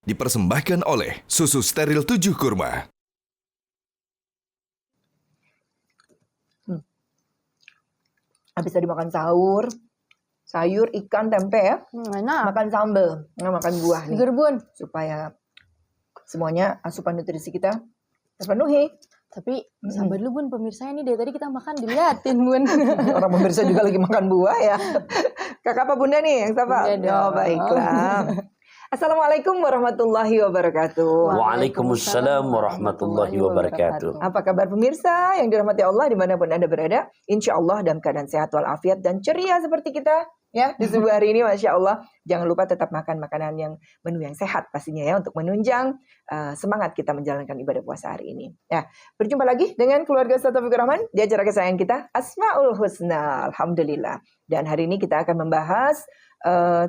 Dipersembahkan oleh Susu Steril 7 Kurma. Habis tadi makan sahur, sayur, ikan, tempe ya. Enak. Makan sambal, nggak makan buah nih. Seger, Bun. Supaya semuanya asupan nutrisi kita terpenuhi. Tapi sabar dulu, Bun. Pemirsa ini dari tadi kita makan diliatin, Bun. Orang pemirsa juga lagi makan buah ya. Kakak apa Bunda nih yang sapa? Bunda dong. Oh, baiklah. Assalamualaikum warahmatullahi wabarakatuh. Waalaikumsalam warahmatullahi wabarakatuh. Apa kabar pemirsa yang dirahmati Allah dimanapun Anda berada? Insya Allah dalam keadaan sehat walafiat dan ceria seperti kita ya di subuh hari ini, Masya Allah. Jangan lupa tetap makan makanan yang menu yang sehat pastinya ya untuk menunjang semangat kita menjalankan ibadah puasa hari ini. Ya, berjumpa lagi dengan keluarga Ustaz Taufikur Rahman di acara kesayangan kita Asmaul Husna. Alhamdulillah. Dan hari ini kita akan membahas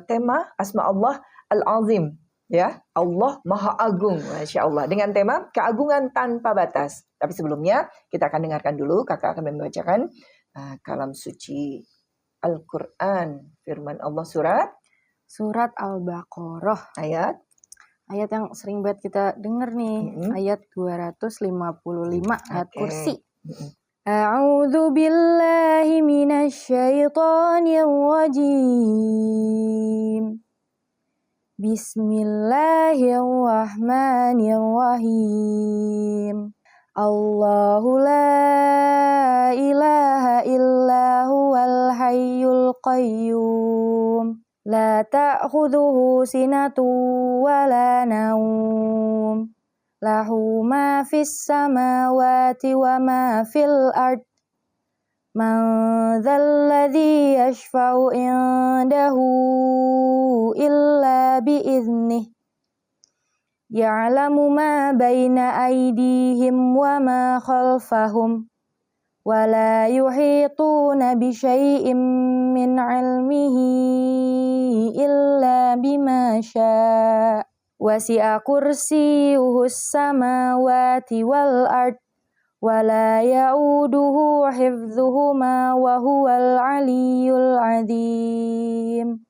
tema Asma Allah Al-Azim, ya, Allah Maha Agung, Masya Allah, dengan tema keagungan tanpa batas. Tapi sebelumnya kita akan dengarkan dulu, kakak akan membacakan kalam suci Al-Quran, firman Allah Surat Al-Baqarah. ayat yang sering banget kita denger nih. Ayat 255, ayat kursi. A'udzu billahi minasyaitonir rajim. Bismillahirrahmanirrahim. Allahu la ilaha illa huwal hayyul qayyum. La ta'khudhuhu sinatun wa la naum. Lahu ma fis samawati wa ma fil ard. Man dzalladzi yashfa'u indahu illa biiznih. Ya'lamu ma baina aydihim wa ma khalfahum. Wa la yuhituna bi syai'in min 'ilmihi illa bima syaa'. Wasi'a kursiyyuhus samawati wal ard. Wa la ya'uduhu hifdzuhuma wa huwal 'aliyyul 'adzim.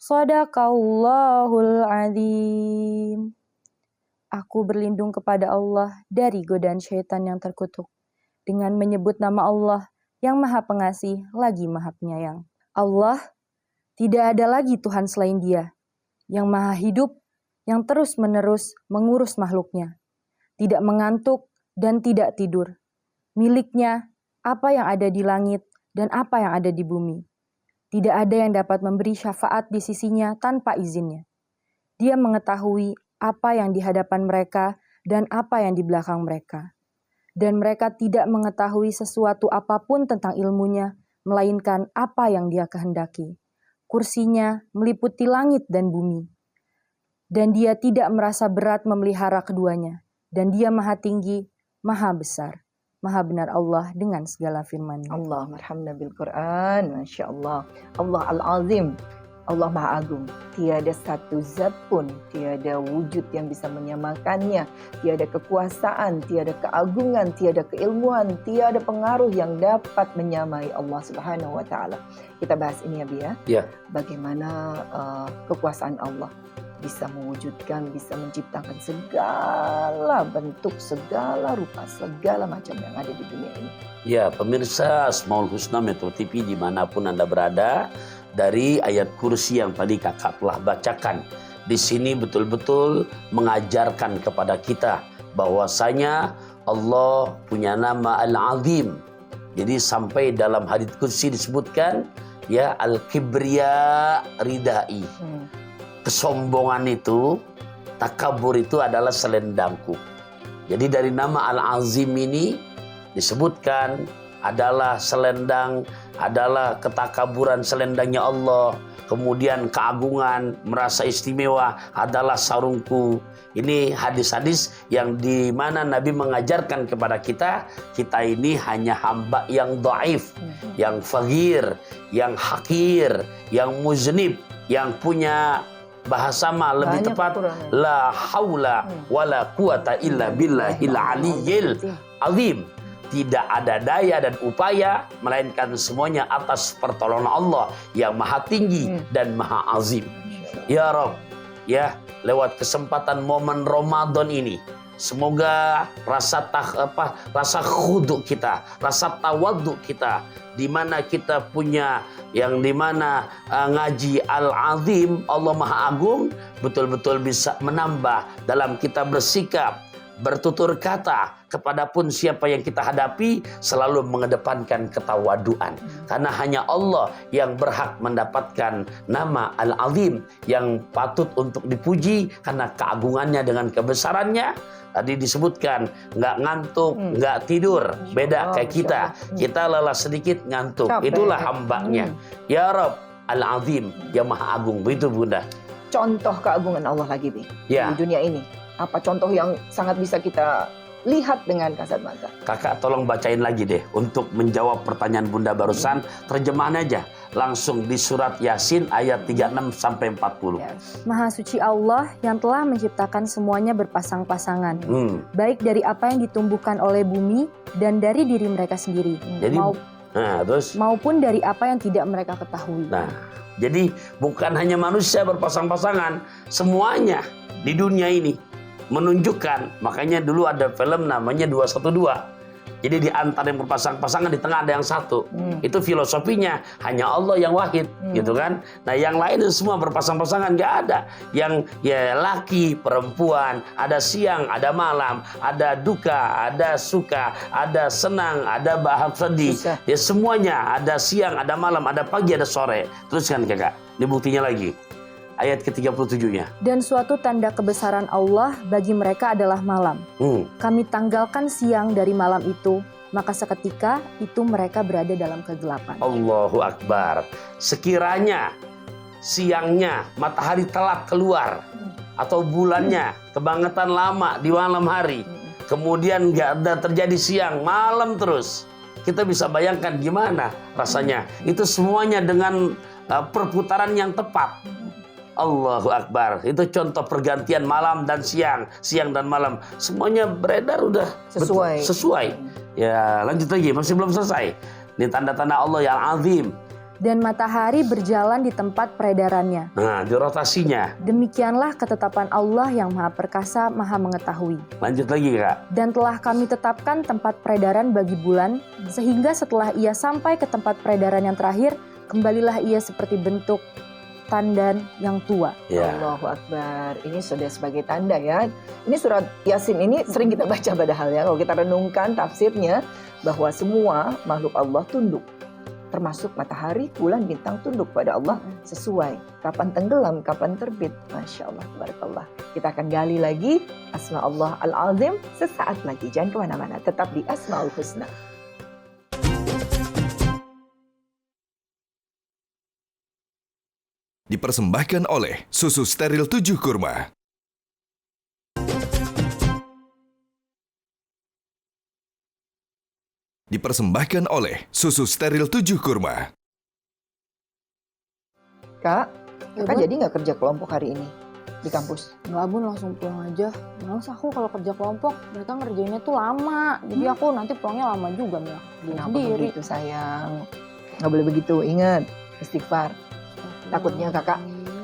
Shadaqallahul 'adzim. Aku berlindung kepada Allah dari godaan syaitan yang terkutuk dengan menyebut nama Allah yang Maha Pengasih lagi Maha Penyayang. Allah, tidak ada lagi Tuhan selain Dia, yang Maha Hidup, yang terus-menerus mengurus makhluknya, tidak mengantuk dan tidak tidur. Miliknya apa yang ada di langit dan apa yang ada di bumi. Tidak ada yang dapat memberi syafaat di sisinya tanpa izinnya. Dia mengetahui apa yang di hadapan mereka dan apa yang di belakang mereka. Dan mereka tidak mengetahui sesuatu apapun tentang ilmunya, melainkan apa yang Dia kehendaki. Kursinya meliputi langit dan bumi. Dan Dia tidak merasa berat memelihara keduanya. Dan Dia Maha Tinggi, Maha Besar, Maha Benar Allah dengan segala firman-Nya. Allah marhamna bil Quran, Masya Allah. Allah Al-Azim, Allah Maha Agung. Tiada satu zat pun, tiada wujud yang bisa menyamakannya. Tiada kekuasaan, tiada keagungan, tiada keilmuan, tiada pengaruh yang dapat menyamai Allah Subhanahu wa Ta'ala. Kita bahas ini ya, Bi ya. Ya. Bagaimana kekuasaan Allah bisa mewujudkan, bisa menciptakan segala bentuk, segala rupa, segala macam yang ada di dunia ini. Ya, pemirsa Asmaul Husna Metro TV dimanapun Anda berada, dari ayat kursi yang tadi kakak telah bacakan, di sini betul-betul mengajarkan kepada kita bahwasanya Allah punya nama Al-Azim. Jadi sampai dalam hadits kursi disebutkan, ya, Al-Kibriya Ridai. Kesombongan itu, takabur itu adalah selendangku. Jadi dari nama Al-Azim ini disebutkan adalah selendang, adalah ketakaburan selendangnya Allah. Kemudian keagungan, merasa istimewa adalah sarungku. Ini hadis-hadis yang dimana Nabi mengajarkan kepada kita, kita ini hanya hamba yang dhaif, yang faqir, yang hakir, yang muznib, yang punya bahasa lebih tepat la haula wala quwata illa billahil aliyyil azim. Tidak ada daya dan upaya melainkan semuanya atas pertolongan Allah yang Maha Tinggi dan Maha Azim. Ya Rabb, ya lewat kesempatan momen Ramadan ini. Semoga rasa khudu kita, rasa tawadhu kita, di mana kita punya yang di mana ngaji Al-Azim, Allah Maha Agung, betul-betul bisa menambah dalam kita bersikap, bertutur kata kepadapun siapa yang kita hadapi, selalu mengedepankan ketawaduan. Karena hanya Allah yang berhak mendapatkan nama Al-Azim, yang patut untuk dipuji karena keagungannya dengan kebesarannya. Tadi disebutkan nggak ngantuk, nggak tidur, beda kayak kita. Kita lelah sedikit ngantuk, itulah hambanya. Ya Rabb Al-Azim, yang Maha Agung. Begitu Bunda. Contoh keagungan Allah lagi, Bi, Ya. di dunia ini. Apa contoh yang sangat bisa kita lihat dengan kasat mata? Kakak tolong bacain lagi deh untuk menjawab pertanyaan Bunda barusan. Terjemahan aja langsung di surat Yasin ayat 36 sampai 40. Yes. Maha suci Allah yang telah menciptakan semuanya berpasang-pasangan, baik dari apa yang ditumbuhkan oleh bumi dan dari diri mereka sendiri, Jadi terus maupun dari apa yang tidak mereka ketahui. nah, jadi bukan hanya manusia berpasang-pasangan, semuanya di dunia ini menunjukkan. Makanya dulu ada film namanya 212. Jadi di antara yang berpasang-pasangan, di tengah ada yang satu. Itu filosofinya, hanya Allah yang wahid, gitu kan. Nah yang lain itu semua berpasang-pasangan, nggak ada. Yang ya laki, perempuan, ada siang, ada malam, ada duka, ada suka, ada senang, ada bahagia sedih. Ya semuanya, ada siang, ada malam, ada pagi, ada sore. Teruskan kakak, ini buktinya lagi. Ayat ke-37-nya. Dan suatu tanda kebesaran Allah bagi mereka adalah malam. Kami tanggalkan siang dari malam itu, maka seketika itu mereka berada dalam kegelapan. Allahu Akbar. Sekiranya siangnya matahari telat keluar, atau bulannya kebangetan lama di malam hari, kemudian nggak ada terjadi siang, malam terus. Kita bisa bayangkan gimana rasanya. Itu semuanya dengan perputaran yang tepat. Allahu Akbar. Itu contoh pergantian malam dan siang, siang dan malam. Semuanya beredar udah Sesuai. sesuai. Ya, lanjut lagi, masih belum selesai. Ini tanda-tanda Allah yang azim. Dan matahari berjalan di tempat peredarannya. Nah, di rotasinya. Demikianlah ketetapan Allah yang Maha Perkasa, Maha Mengetahui. Lanjut lagi, Kak. Dan telah kami tetapkan tempat peredaran bagi bulan, sehingga setelah ia sampai ke tempat peredaran yang terakhir, kembalilah ia seperti bentuk tandan yang tua. Ya. Allahu Akbar. Ini sudah sebagai tanda ya. Ini surat Yasin ini sering kita baca padahal ya. Kalau kita renungkan tafsirnya, bahwa semua makhluk Allah tunduk. Termasuk matahari, bulan, bintang tunduk pada Allah sesuai. Kapan tenggelam, kapan terbit. Masya Allah, tabarakallah. Kita akan gali lagi Asma Allah Al-Azim sesaat lagi. Jangan kemana-mana, tetap di Asma'ul Husna. Dipersembahkan oleh Susu Steril 7 Kurma. Dipersembahkan oleh Susu Steril 7 Kurma. Kak, Ya, Kakak Bun. jadi nggak kerja kelompok hari ini di kampus? Enggak, Bun, langsung pulang aja. Males aku kalau kerja kelompok, mereka ngerjainnya tuh lama. Jadi aku nanti pulangnya lama juga, Mila. Kenapa Sendiri. begitu sayang? Nggak boleh begitu, ingat. Istighfar. Takutnya kakak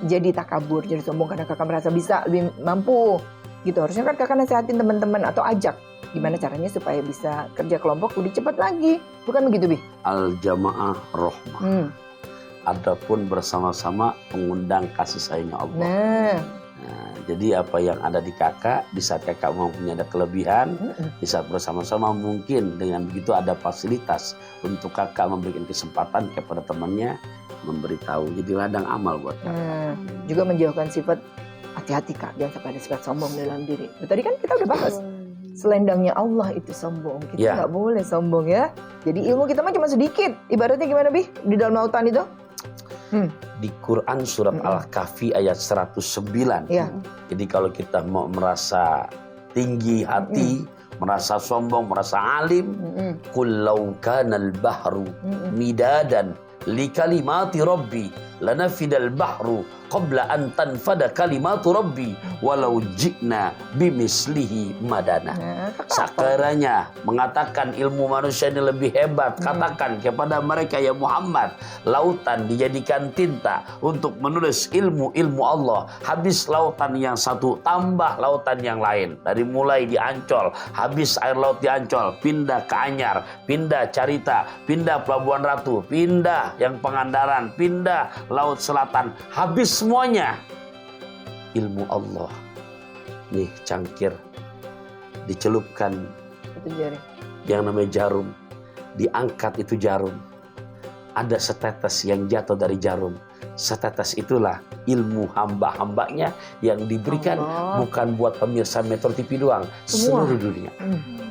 jadi takabur, jadi sombong karena kakak merasa bisa, lebih mampu. Gitu, harusnya kan kakak nasihatin teman-teman atau ajak. Gimana caranya supaya bisa kerja kelompok lebih cepat lagi. Bukan begitu, Bi? Al-Jamaah Rahmah. Adapun bersama-sama mengundang kasih sayangnya Allah. Nah, jadi apa yang ada di kakak, di saat kakak mempunyai ada kelebihan, di saat bersama-sama mungkin dengan begitu ada fasilitas untuk kakak memberikan kesempatan kepada temannya, memberitahu. Jadi ladang amal buat kakak. Juga menjauhkan sifat hati-hati, Kak. Jangan sampai ada sifat sombong dalam diri. Tadi kan kita udah bahas. Selendangnya Allah itu sombong. Kita Ya. nggak boleh sombong ya. Jadi ilmu kita mah cuma sedikit. Ibaratnya gimana, Bi? Di dalam lautan itu? Di Quran surat Al-Kahfi ayat 109. Ya. Jadi kalau kita mau merasa tinggi hati, merasa sombong, merasa alim, qul law kana al-bahru midadan li kalimati rabbi lanafidal bahru qabla an tanfada kalimatu rabbi walau ji'na bimislihi madana. Sekiranya mengatakan ilmu manusia ini lebih hebat, katakan kepada mereka ya Muhammad, lautan dijadikan tinta untuk menulis ilmu-ilmu Allah. Habis lautan yang satu, tambah lautan yang lain. Dari mulai di Ancol, habis air laut di Ancol, pindah ke Anyar, pindah Carita, pindah Pelabuhan Ratu, pindah yang Pangandaran, pindah Laut Selatan, habis semuanya ilmu Allah. Nih cangkir dicelupkan Itu jari. yang namanya jarum, diangkat itu jarum, ada setetes yang jatuh dari jarum. Setetes itulah ilmu hamba-hambanya yang diberikan Allah. bukan buat pemirsa Metro TV doang, Semua. seluruh dunia.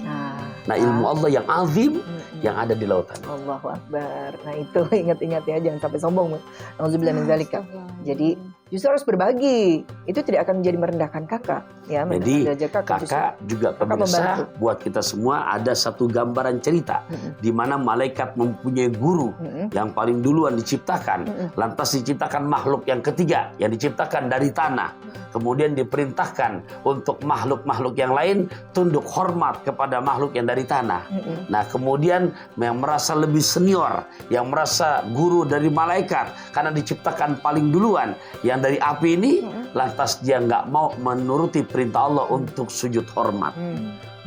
Nah, Nah, ilmu Allah yang azim yang ada di lautan. Allahu Akbar. Nah itu ingat-ingat ya, jangan sampai sombong. Nauzubillah min dzalika. Jadi justru harus berbagi. Itu tidak akan menjadi merendahkan kakak. Ya, Jadi merendahkan kakak juga pemirsa, membantu. buat kita semua ada satu gambaran cerita di mana malaikat mempunyai guru yang paling duluan diciptakan, lantas diciptakan makhluk yang ketiga yang diciptakan dari tanah. Kemudian diperintahkan untuk makhluk-makhluk yang lain tunduk hormat kepada makhluk yang dari tanah. Nah, kemudian yang merasa lebih senior, yang merasa guru dari malaikat karena diciptakan paling duluan, yang dari api ini, lantas dia nggak mau menuruti perintah Allah untuk sujud hormat.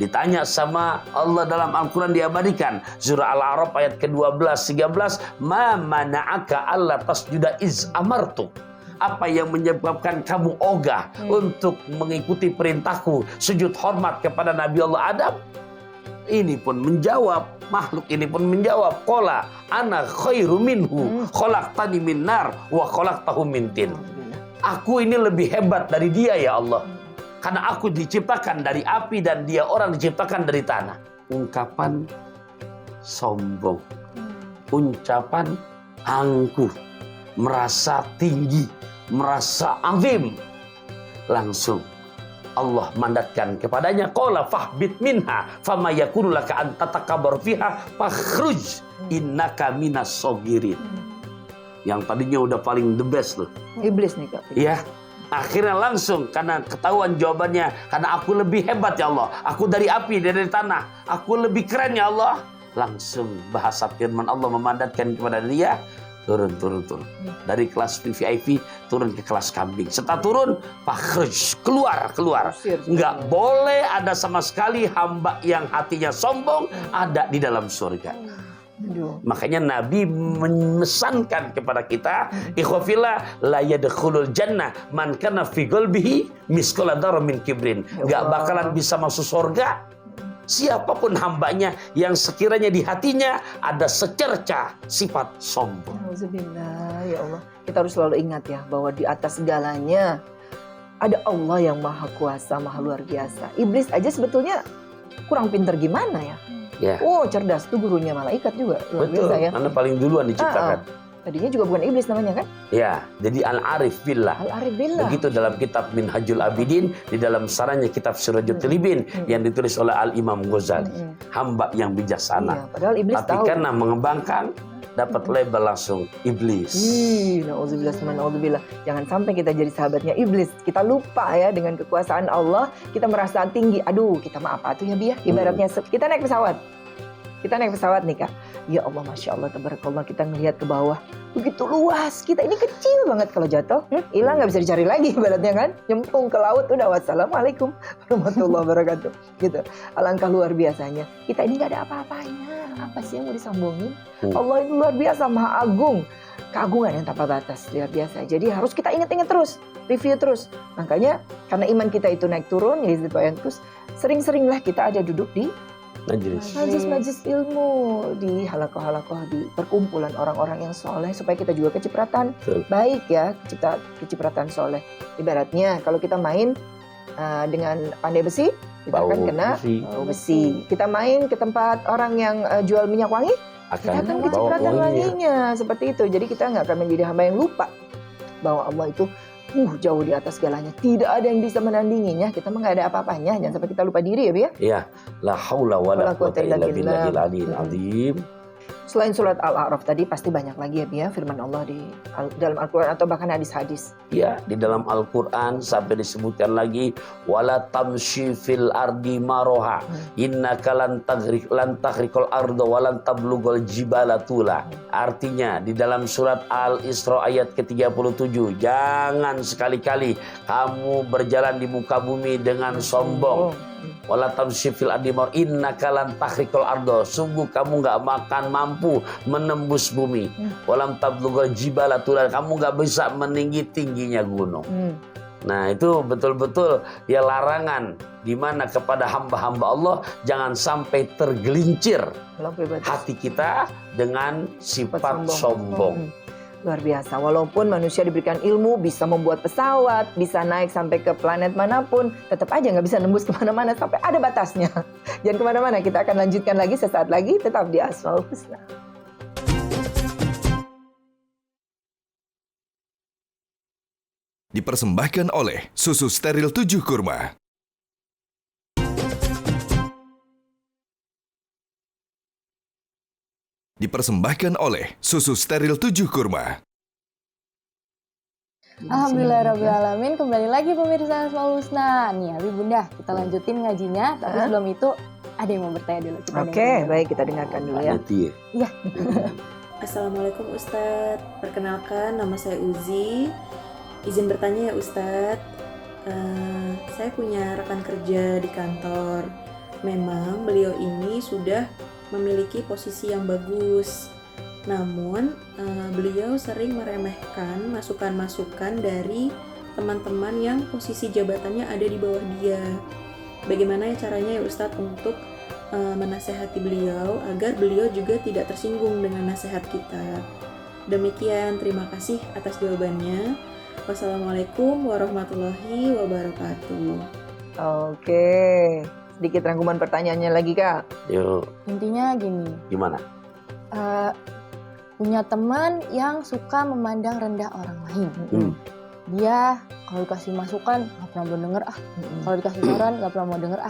Ditanya sama Allah dalam Al-Quran, diabadikan surah Al-A'raf ayat ke-12-13, ma mana'aka alla tasjuda iz amartuk. Apa yang menyebabkan kamu ogah untuk mengikuti perintahku sujud hormat kepada Nabi Allah Adam? Ini pun menjawab, makhluk ini pun menjawab, qala ana khairu minhu khalaqtani min nar wa khalaqtahu min tin. Aku ini lebih hebat dari dia ya Allah, karena aku diciptakan dari api dan dia orang diciptakan dari tanah. Ungkapan sombong, ucapan angkuh, merasa tinggi, merasa azim. Langsung Allah mandatkan kepadanya, qala fahbit minha fama yakunu laka an tatakabbar fiha fakhruj innaka minas sogirin. Yang tadinya udah paling the best loh. Iblis nih Kak. Ya, akhirnya langsung karena ketahuan jawabannya, karena aku lebih hebat ya Allah, aku dari api, dari tanah, aku lebih keren ya Allah. Langsung bahasa firman Allah memandatkan kepada dia, turun. Dari kelas VIP turun ke kelas kambing. Setelah turun, fakhruj, keluar. Enggak boleh ada sama sekali hamba yang hatinya sombong ada di dalam surga. Aduh. Makanya Nabi memesankan kepada kita, ikhwafillah la yadkhulul jannah man kana fi qalbihi misqala dzarratin min kibrin. Enggak bakalan bisa masuk surga siapapun hambanya yang sekiranya di hatinya ada secercah sifat sombong. Alhamdulillah, ya Allah. Kita harus selalu ingat ya bahwa di atas segalanya ada Allah yang maha kuasa, maha luar biasa. Iblis aja sebetulnya kurang pinter gimana ya? Ya. Oh, cerdas tuh gurunya malaikat juga luar Betul, biasa ya. karena paling duluan diciptakan. Tadinya juga bukan iblis namanya kan? Ya, jadi Al-Arif Billah. Al-Arif Billah. Begitu dalam kitab Minhajul Abidin, di dalam saranya kitab Sirajul Talibin yang ditulis oleh Al-Imam Ghazali. Hamba yang bijaksana. Iya, padahal iblis Tapi tahu. karena mengembangkan, dapat label langsung iblis. Na'udzubillah. Jangan sampai kita jadi sahabatnya iblis. Kita lupa ya dengan kekuasaan Allah. Kita merasa tinggi. Aduh, kita mah apa tuh ya Bi ya? Ibaratnya kita naik pesawat. Kita naik pesawat nih Kak. Ya Allah, Masya Allah, tabarakallah, kita ngelihat ke bawah. Begitu luas, kita ini kecil banget kalau jatuh. Hilang nggak bisa dicari lagi ibaratnya kan. Nyemplung ke laut, udah wassalamualaikum warahmatullahi wabarakatuh. Gitu. Alangkah luar biasanya. Kita ini nggak ada apa-apanya. Apa sih yang mau disombongin? Allah itu luar biasa, maha agung. Keagungan yang tanpa batas, luar biasa. Jadi harus kita ingat-ingat terus, review terus. Makanya karena iman kita itu naik turun, ya terus sering-seringlah kita ada duduk di majlis ilmu, di halakoh-halakoh, di perkumpulan orang-orang yang soleh, supaya kita juga kecipratan baik ya, kecipratan soleh. Ibaratnya kalau kita main dengan pandai besi, kita akan kena besi. Kita main ke tempat orang yang jual minyak wangi, kita akan kecipratan wanginya. Seperti itu. Jadi kita nggak akan menjadi hamba yang lupa bahwa Allah itu jauh di atas segalanya. Tidak ada yang bisa menandinginya. Kita mah nggak ada apa-apanya. Jangan sampai kita lupa diri ya, Bi ya. Iya. La haula wala quwata illa billahil aliyil azim. Selain surat Al-A'raf tadi pasti banyak lagi ya firman Allah dalam Al-Quran atau bahkan hadis-hadis. Ya, di dalam Al-Quran sampai disebutkan lagi wala tamshi fil ardi maroha innaka lan taghriqal arda walan tablughal jibala tula. Artinya di dalam surat Al-Isra ayat ke-37, jangan sekali-kali kamu berjalan di muka bumi dengan sombong. Wala tamshi fil ardi maroha innaka lan taghriqal arda. Sungguh kamu enggak makan mampu menembus bumi. Walam tablughal jibala tula. Kamu enggak bisa meninggi-tingginya gunung. Nah, itu betul-betul ya larangan di mana kepada hamba-hamba Allah jangan sampai tergelincir hati kita dengan sifat sombong. Luar biasa, walaupun manusia diberikan ilmu, bisa membuat pesawat, bisa naik sampai ke planet manapun, tetap aja nggak bisa nembus kemana-mana sampai ada batasnya. Jangan kemana-mana, kita akan lanjutkan lagi sesaat lagi, tetap di Asmaul Husna. Dipersembahkan oleh Susu Steril 7 Kurma. Dipersembahkan oleh Susu Steril 7 Kurma. Alhamdulillahirrahmanirrahim. Kembali lagi pemirsa Asmaul Husna. Nih Abi Bunda, kita lanjutin ngajinya. Tapi sebelum itu ada yang mau bertanya dulu. Oke, baik, kita dengarkan dulu ya. Iya. Assalamualaikum Ustadz. Perkenalkan, nama saya Uzi. Izin bertanya ya Ustadz. Saya punya rekan kerja di kantor. Memang beliau ini sudah memiliki posisi yang bagus. Namun beliau sering meremehkan masukan-masukan dari teman-teman yang posisi jabatannya ada di bawah dia. Bagaimana ya caranya ya Ustadz untuk menasehati beliau agar beliau juga tidak tersinggung dengan nasihat kita. Demikian, terima kasih atas jawabannya. Wassalamualaikum warahmatullahi wabarakatuh. Oke, sedikit rangkuman pertanyaannya lagi Kak. Yuk, Intinya gini, gimana? punya teman yang suka memandang rendah orang lain. Dia kalau dikasih masukan nggak pernah mau denger kalau dikasih saran nggak pernah mau denger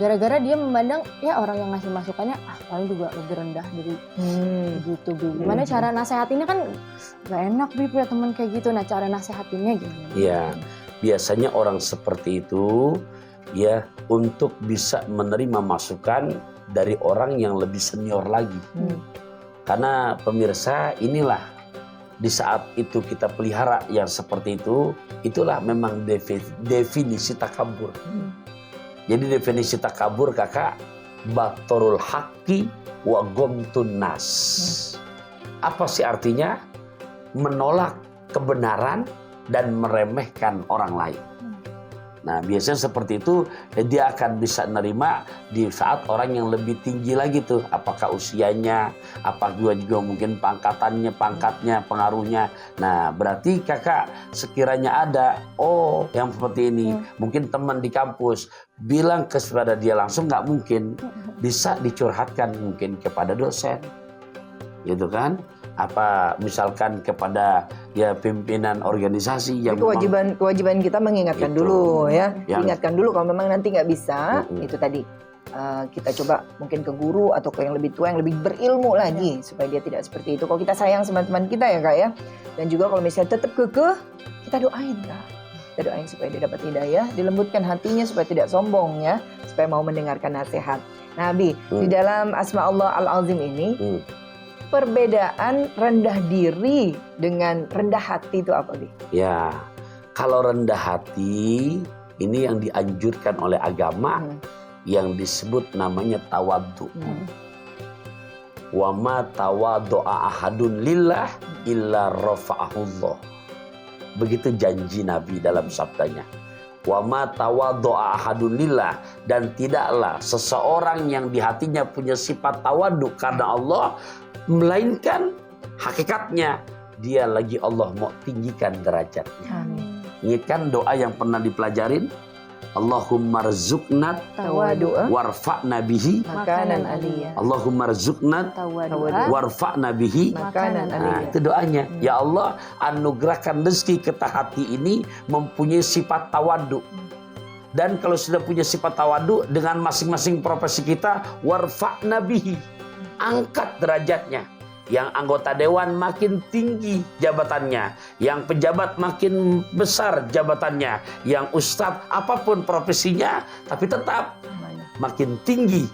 gara-gara dia memandang ya orang yang ngasih masukannya paling juga lebih rendah dari gitu Bi. Gimana cara nasehatinnya kan nggak enak Bi punya teman kayak gitu. Nah cara nasehatinnya gimana? Ya, biasanya orang seperti itu ya untuk bisa menerima masukan dari orang yang lebih senior lagi. Karena pemirsa, inilah di saat itu kita pelihara yang seperti itu, itulah memang definisi takabur. Jadi definisi takabur kakak, batorul haqqi wa gomtun nas. Apa sih artinya? Menolak kebenaran dan meremehkan orang lain. Nah biasanya seperti itu dia akan bisa nerima di saat orang yang lebih tinggi lagi tuh. Apakah usianya, apa juga mungkin pangkatnya, pengaruhnya. Nah berarti kakak sekiranya ada, yang seperti ini. Mungkin teman di kampus bilang kepada dia langsung nggak mungkin. Bisa dicurhatkan mungkin kepada dosen. Gitu kan. Apa misalkan kepada ya pimpinan organisasi yang kewajiban kita mengingatkan itu, dulu ya, ingatkan dulu kalau memang nanti nggak bisa itu tadi kita coba mungkin ke guru atau ke yang lebih tua yang lebih berilmu lagi supaya dia tidak seperti itu. Kalau kita sayang sama teman kita ya Kak ya, dan juga kalau misalnya tetap kekeh kita doain Kak, kita doain supaya dia dapat hidayah, dilembutkan hatinya supaya tidak sombong ya, supaya mau mendengarkan nasihat. Nah Abi, di dalam Asma Allah Al-Azim ini perbedaan rendah diri dengan rendah hati itu apa, Bi? Ya, kalau rendah hati ini yang dianjurkan oleh agama yang disebut namanya tawaddu. Wa ma tawaddu'a ahadun lillah illa rafa'ahullah. Begitu janji Nabi dalam sabdanya. Wa ma tawaddu'a ahadun lillah, dan tidaklah seseorang yang di hatinya punya sifat tawaddu karena Allah, melainkan hakikatnya dia lagi Allah mau tinggikan derajatnya. Ingatkan doa yang pernah dipelajarin, Allahumma rzuqna tawadu'a warfa'na bihi makanan aliyah. Allahumma rzuqna warfa'na bihi makanan aliyah. Itu doanya. Ya Allah, anugerahkan rezeki kita hati ini mempunyai sifat tawadu. Dan kalau sudah punya sifat tawadu dengan masing-masing profesi kita, warfa'na bihi, angkat derajatnya. Yang anggota dewan makin tinggi jabatannya, yang pejabat makin besar jabatannya, yang ustadz apapun profesinya, tapi tetap makin tinggi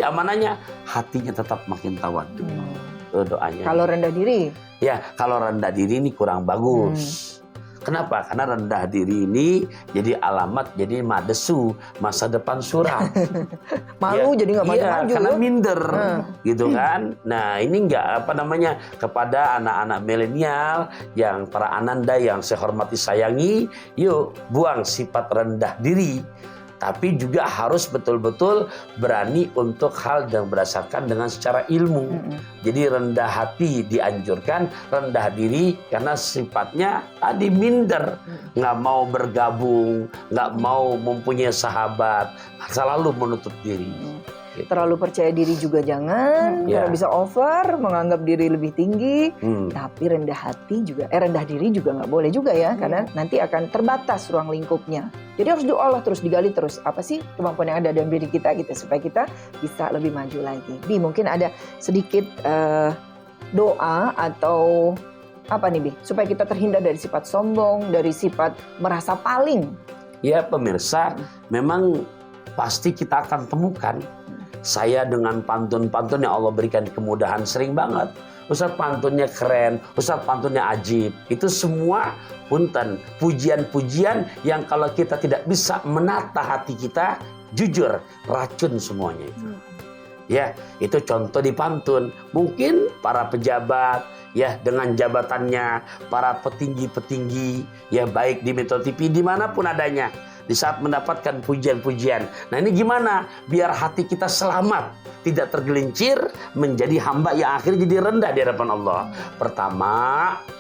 amanahnya, hatinya tetap makin tawadhu. Doanya. Kalau rendah diri? Ya, kalau rendah diri ini kurang bagus. Kenapa? Karena rendah diri ini jadi alamat, jadi madesu, masa depan suram. Malu jadi nggak maju-maju. Karena minder, gitu kan. Nah ini nggak kepada anak-anak milenial yang para ananda yang saya hormati sayangi, yuk buang sifat rendah diri. Tapi juga harus betul-betul berani untuk hal yang berdasarkan dengan secara ilmu. Jadi rendah hati dianjurkan, rendah diri karena sifatnya minder, nggak mau bergabung, nggak mau mempunyai sahabat, selalu menutup diri. Gitu. Terlalu percaya diri juga jangan, karena bisa over, menganggap diri lebih tinggi. Tapi rendah diri juga nggak boleh juga ya, karena nanti akan terbatas ruang lingkupnya. Jadi harus diolah terus, digali terus. Apa sih kemampuan yang ada dalam diri kita gitu, supaya kita bisa lebih maju lagi. Bi, mungkin ada sedikit doa atau apa nih Bi, supaya kita terhindar dari sifat sombong, dari sifat merasa paling. Ya pemirsa, memang pasti kita akan temukan. Saya dengan pantun-pantun yang Allah berikan kemudahan sering banget. Ustaz pantunnya keren, Ustaz pantunnya ajib. Itu semua punten, pujian-pujian yang kalau kita tidak bisa menata hati kita, jujur racun semuanya itu. Ya, itu contoh di pantun. Mungkin para pejabat ya dengan jabatannya, para petinggi-petinggi ya baik di Metro TV dimanapun adanya, di saat mendapatkan pujian-pujian. Nah ini gimana biar hati kita selamat, tidak tergelincir menjadi hamba yang akhirnya jadi rendah di hadapan Allah. Pertama,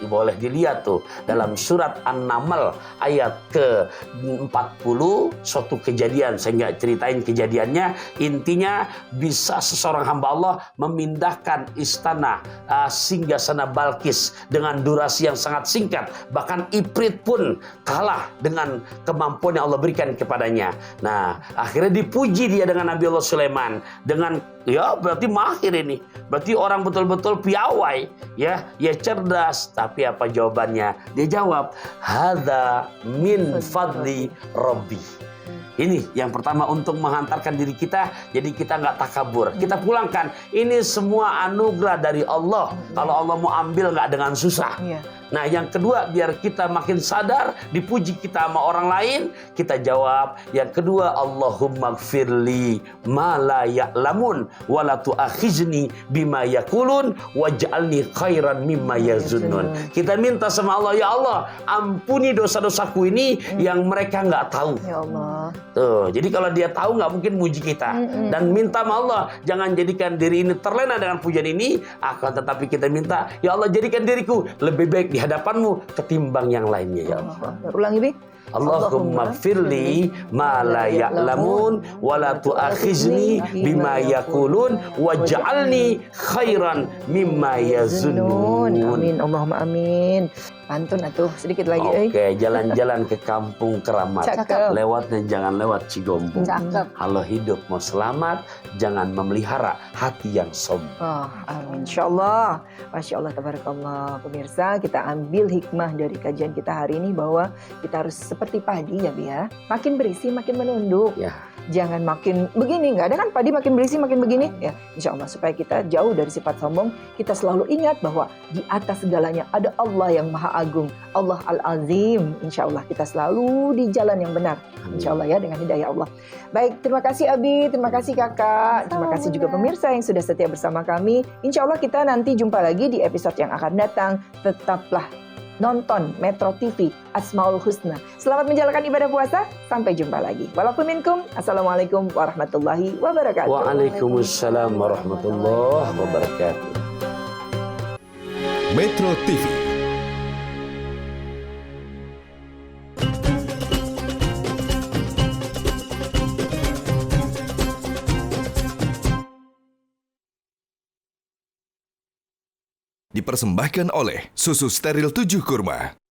boleh dilihat tuh dalam surat An-Naml ayat ke-40, suatu kejadian, saya nggak ceritain kejadiannya, intinya bisa seseorang hamba Allah memindahkan istana singgasana Balkis dengan durasi yang sangat singkat, bahkan Ifrit pun kalah dengan kemampuan yang Allah berikan kepadanya. Nah, akhirnya dipuji dia dengan Nabi Allah Sulaiman dengan berarti mahir ini. Berarti orang betul-betul piawai, ya cerdas. Tapi apa jawabannya? Dia jawab, "Hadza min fadli Rabbi." Ini yang pertama untuk menghantarkan diri kita, jadi kita nggak takabur. Kita pulangkan, ini semua anugerah dari Allah. Kalau Allah mau ambil nggak dengan susah. Nah yang kedua, biar kita makin sadar, dipuji kita sama orang lain, kita jawab. Yang kedua, Allahumma gfirli ma la ya'lamun wa la tu'akhizni bima yakulun waj'alni khairan mimma yazunnun. Kita minta sama Allah, ya Allah, ampuni dosa-dosaku ini yang mereka nggak tahu. Ya Allah. Tuh, jadi kalau dia tahu nggak mungkin muji kita. Dan minta sama Allah, jangan jadikan diri ini terlena dengan pujian ini, akan tetapi kita minta, ya Allah jadikan diriku lebih baik di hadapanmu ketimbang yang lainnya, ya Allah. Ulangi Bi. Allahumma firli ma la ya'lamun wa la tu'akhizni bima yakulun waj'alni khairan mimma yazunnun. Amin, Allahumma amin. Pantun atuh sedikit lagi. Oke, jalan-jalan ke kampung keramat. Lewatnya jangan lewat Cigombong. Kalau hidup mau selamat, jangan memelihara hati yang sombong. Amin. Insyaallah. Masya Allah, tabarakallah. Pemirsa, kita ambil hikmah dari kajian kita hari ini bahwa kita harus seperti padi ya Bi ya. Makin berisi makin menunduk. Ya. Jangan makin begini, nggak ada kan padi makin berisi makin begini ya. Insya Allah supaya kita jauh dari sifat sombong, kita selalu ingat bahwa di atas segalanya ada Allah yang Maha Agung, Allah Al-Azim. Insya Allah kita selalu di jalan yang benar, insya Allah ya, dengan hidayah Allah. Baik, terima kasih Abi, terima kasih Kakak, terima kasih juga pemirsa yang sudah setia bersama kami. Insya Allah kita nanti jumpa lagi di episode yang akan datang. Tetaplah nonton Metro TV Asmaul Husna. Selamat menjalankan ibadah puasa. Sampai jumpa lagi. Walaupun minkum. Assalamualaikum warahmatullahi wabarakatuh. Waalaikumsalam warahmatullahi wabarakatuh. Metro TV. Dipersembahkan oleh Susu Steril 7 Kurma.